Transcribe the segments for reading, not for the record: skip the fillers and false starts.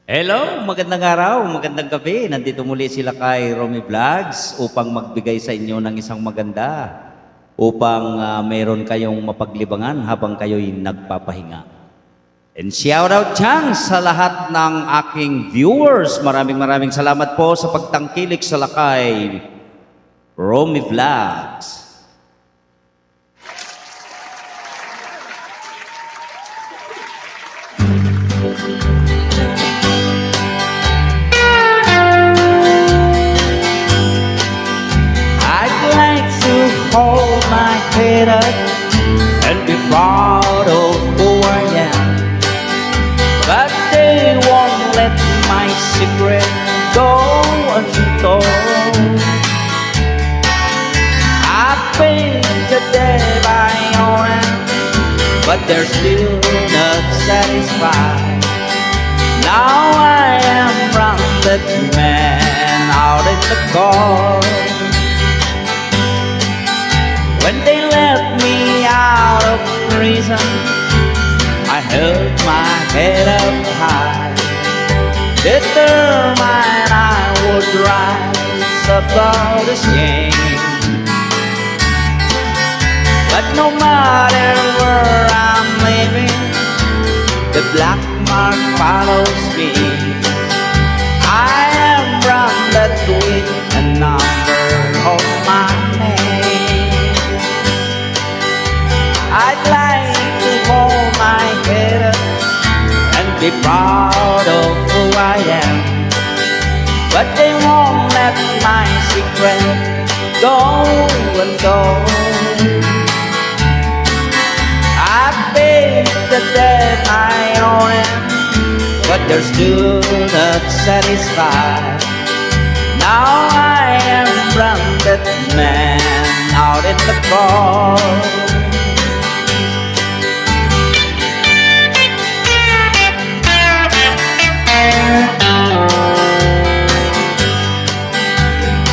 Hello, magandang araw, magandang gabi. Nandito muli sila kay Romy Vlogs upang magbigay sa inyo ng isang maganda upang meron kayong mapaglibangan habang kayo'y nagpapahinga. And shout out dyan sa lahat ng aking viewers. Maraming salamat po sa pagtangkilik sa lakay Romy Vlogs. Hold my head up and be proud of who I am. But they won't let my secret go untold. I've been to death by own, but they're still not satisfied. Now I am branded man out in the cold. When they let me out of prison, I held my head up high, determined I would rise above the shame. But no matter where I'm living, the black mark follows me. I am branded with a number on my name. I'd like to hold my head up and be proud of who I am, but they won't let my secret go untold. I've paid the debt I owe them, but they're still not satisfied. Now I am branded man out in the cold.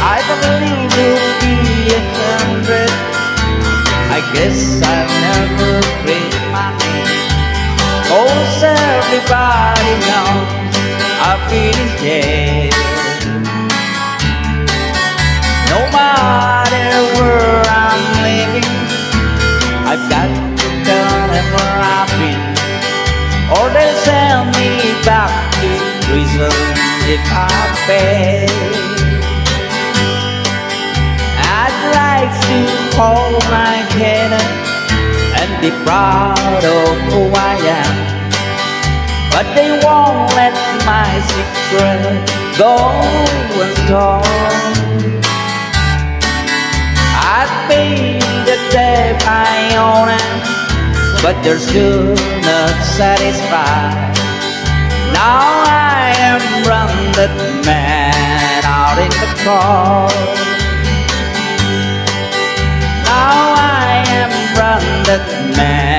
I believe you'll be 100. I guess I'll never bring my name, 'cause everybody knows I've been dead. No matter where I'm living, I've got to tell them where I've been, or they'll send me back to prison if I pay. I'd like to hold my head up and be proud of who I am, but they won't let my secret go untold. I've paid the debt I owe them, but they're still not satisfied. Now I am branded man out in the cold. Now I am branded man